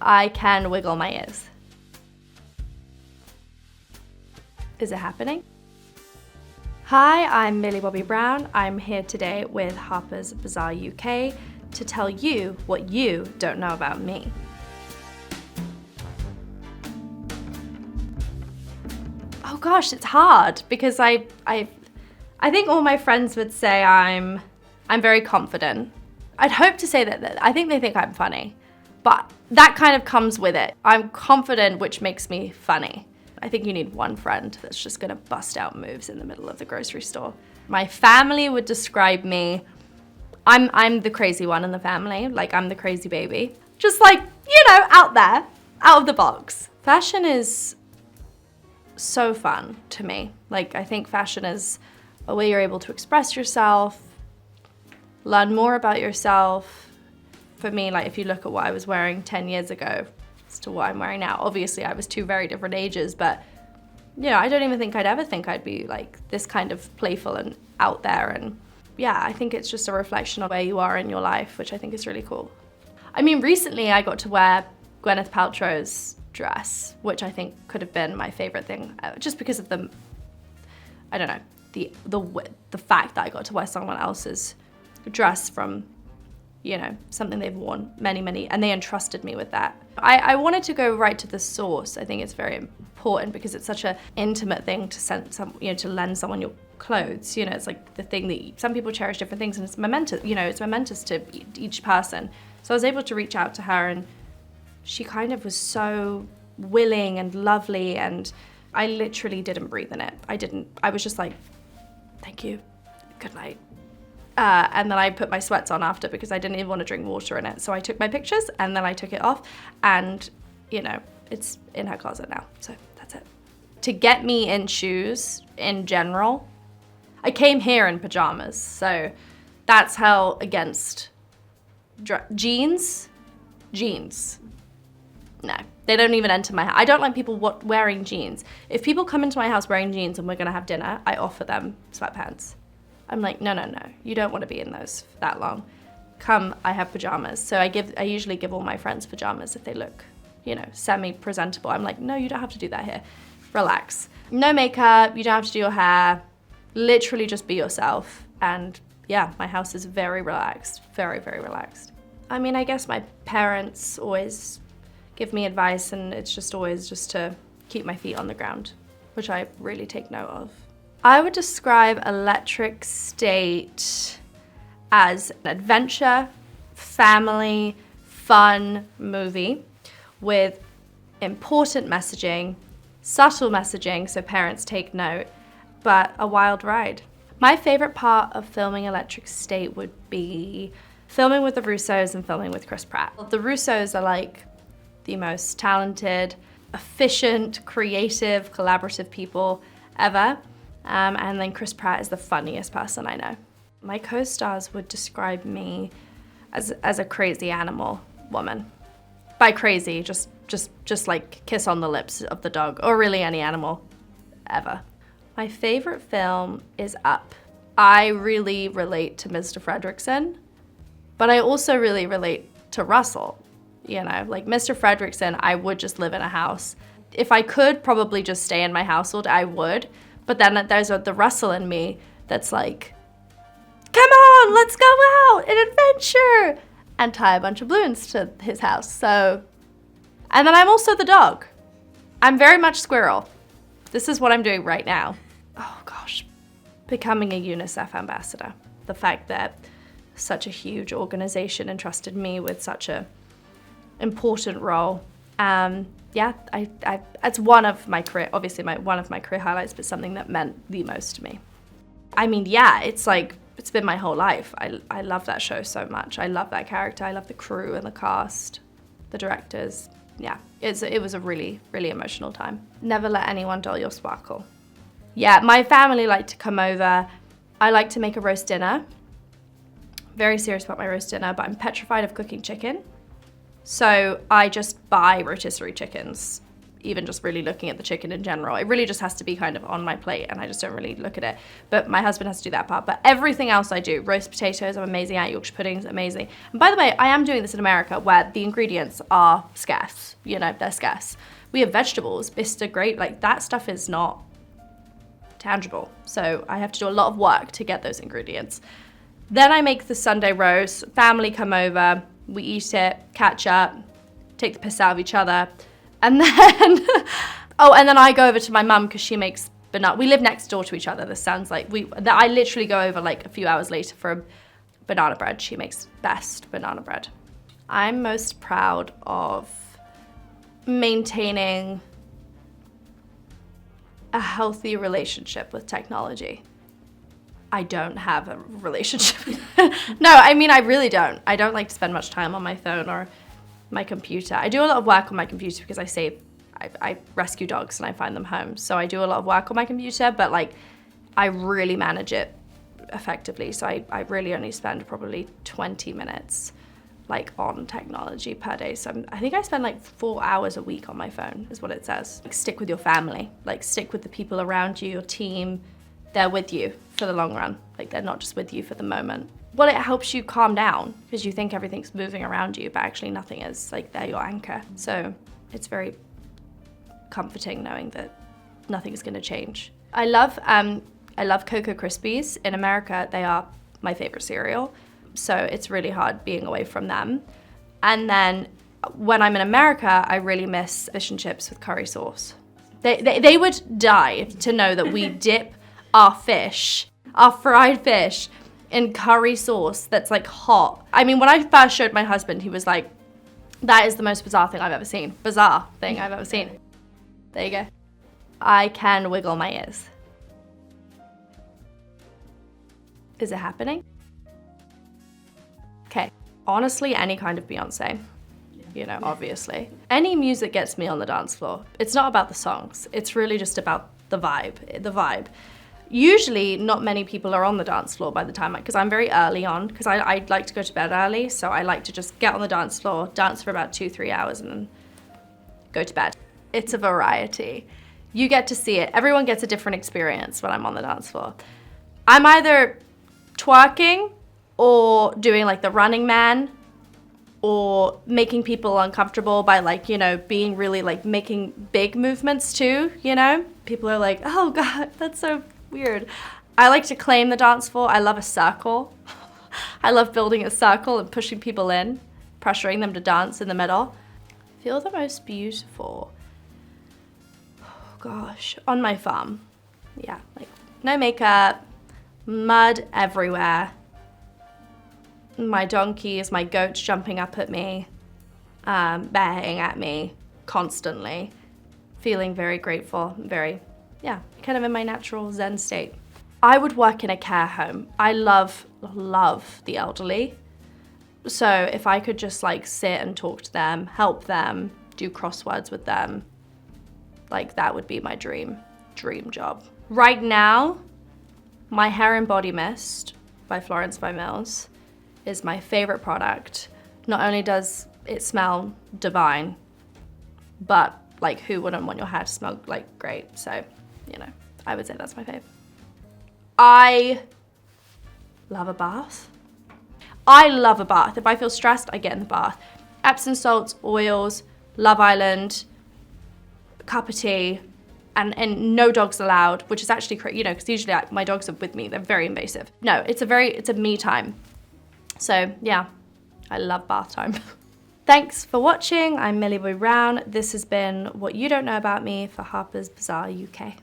I can wiggle my ears. Is it happening? Hi, I'm Millie Bobby Brown. I'm here today with Harper's Bazaar UK to tell you what you don't know about me. Oh gosh, it's hard because I think all my friends would say I'm very confident. I'd hope to say that I think they think I'm funny, but that kind of comes with it. I'm confident, which makes me funny. I think you need one friend that's just gonna bust out moves in the middle of the grocery store. My family would describe me, I'm the crazy one in the family, like I'm the crazy baby. Just like, you know, out there, out of the box. Fashion is so fun to me. Like, I think fashion is a way you're able to express yourself, learn more about yourself. For me, like if you look at what I was wearing 10 years ago as to what I'm wearing now, obviously I was two very different ages, but you know, I don't even think I'd ever think I'd be like this kind of playful and out there. And yeah, I think it's just a reflection of where you are in your life, which I think is really cool. I mean, recently I got to wear Gwyneth Paltrow's dress, which I think could have been my favorite thing, just because of the, I don't know, the fact that I got to wear someone else's dress from, you know, something they've worn many, and they entrusted me with that. I wanted to go right to the source. I think it's very important because it's such an intimate thing to send to lend someone your clothes. You know, it's like the thing that some people cherish different things, and it's momentous. You know, it's momentous to each person. So I was able to reach out to her, and she kind of was so willing and lovely, and I literally didn't breathe in it. I was just like, thank you, good night. And then I put my sweats on after because I didn't even want to drink water in it. So I took my pictures and then I took it off, and you know, it's in her closet now. So that's it. To get me in shoes in general, I came here in pajamas. So that's how against jeans. No, they don't even enter my house. I don't like people wearing jeans. If people come into my house wearing jeans and we're gonna have dinner, I offer them sweatpants. I'm like, no, you don't want to be in those for that long. Come, I have pajamas. So I usually give all my friends pajamas if they look, you know, semi-presentable. I'm like, no, you don't have to do that here. Relax. No makeup, you don't have to do your hair. Literally just be yourself. And yeah, my house is very relaxed, very, very relaxed. I mean, I guess my parents always give me advice, and it's just always just to keep my feet on the ground, which I really take note of. I would describe Electric State as an adventure, family, fun movie with important messaging, subtle messaging, so parents take note, but a wild ride. My favorite part of filming Electric State would be filming with the Russos and filming with Chris Pratt. The Russos are like the most talented, efficient, creative, collaborative people ever. And then Chris Pratt is the funniest person I know. My co-stars would describe me as a crazy animal woman. By crazy, just like kiss on the lips of the dog, or really any animal ever. My favorite film is Up. I really relate to Mr. Fredricksen, but I also really relate to Russell. You know, like Mr. Fredricksen, I would just live in a house. If I could probably just stay in my household, I would. But then there's the Russell in me that's like, come on, let's go out, an adventure, and tie a bunch of balloons to his house. So, and then I'm also the dog. I'm very much squirrel. This is what I'm doing right now. Oh gosh, becoming a UNICEF ambassador. The fact that such a huge organization entrusted me with such a important role. Yeah, it's one of my career, obviously one of my career highlights, but something that meant the most to me. I mean, yeah, it's been my whole life. I love that show so much. I love that character. I love the crew and the cast, the directors. Yeah, it was a really, really emotional time. Never let anyone dull your sparkle. Yeah, my family like to come over. I like to make a roast dinner. Very serious about my roast dinner, but I'm petrified of cooking chicken. So I just buy rotisserie chickens even just really looking at the chicken in general. It really just has to be kind of on my plate, and I just don't really look at it. But my husband has to do that part. But everything else I do, roast potatoes, I'm amazing at. Yorkshire puddings, amazing. And by the way, I am doing this in America where the ingredients are scarce. You know, they're scarce. We have vegetables, Bista, grape, like that stuff is not tangible. So I have to do a lot of work to get those ingredients. Then I make the Sunday roast, family come over, we eat it, catch up, take the piss out of each other. And then, and then I go over to my mum because she makes banana. We live next door to each other. This sounds like I literally go over like a few hours later for a banana bread. She makes best banana bread. I'm most proud of maintaining a healthy relationship with technology. I don't have a relationship. No, I mean, I really don't. I don't like to spend much time on my phone or my computer. I do a lot of work on my computer because I rescue dogs and I find them home. So I do a lot of work on my computer, but like I really manage it effectively. So I really only spend probably 20 minutes like on technology per day. So I think I spend like 4 hours a week on my phone is what it says. Like, stick with your family, like stick with the people around you, your team. They're with you for the long run. Like they're not just with you for the moment. Well, it helps you calm down because you think everything's moving around you, but actually nothing is. Like they're your anchor. So it's very comforting knowing that nothing's gonna change. I love Cocoa Krispies. In America, they are my favorite cereal. So it's really hard being away from them. And then when I'm in America, I really miss fish and chips with curry sauce. They would die to know that we dip our fried fish, in curry sauce that's like hot. I mean, when I first showed my husband, he was like, that is the most bizarre thing I've ever seen. Bizarre thing I've ever seen. There you go. I can wiggle my ears. Is it happening? Okay. Honestly, any kind of Beyonce. You know, obviously. Any music gets me on the dance floor. It's not about the songs. It's really just about the vibe. Usually, not many people are on the dance floor by the time, because I'm very early on, because I like to go to bed early, so I like to just get on the dance floor, dance for about 2-3 hours, and then go to bed. It's a variety. You get to see it. Everyone gets a different experience when I'm on the dance floor. I'm either twerking or doing like the Running Man, or making people uncomfortable by like, you know, being really like making big movements too, you know? People are like, oh God, that's so weird. I like to claim the dance floor. I love a circle. I love building a circle and pushing people in, pressuring them to dance in the middle. I feel the most beautiful. Oh gosh, on my farm. Yeah, like no makeup, mud everywhere. My donkeys, my goats jumping up at me, baying at me constantly. Feeling very grateful, kind of in my natural Zen state. I would work in a care home. I love the elderly. So if I could just like sit and talk to them, help them, do crosswords with them, like that would be my dream job. Right now, my hair and body mist by Florence by Mills is my favorite product. Not only does it smell divine, but like who wouldn't want your hair to smell like great? So, you know, I would say that's my fave. I love a bath. If I feel stressed, I get in the bath. Epsom salts, oils, Love Island, cup of tea, and no dogs allowed, which is actually crazy, you know, because usually my dogs are with me. They're very invasive. No, it's a me time. So yeah, I love bath time. Thanks for watching. I'm Millie Bobby Brown. This has been What You Don't Know About Me for Harper's Bazaar UK.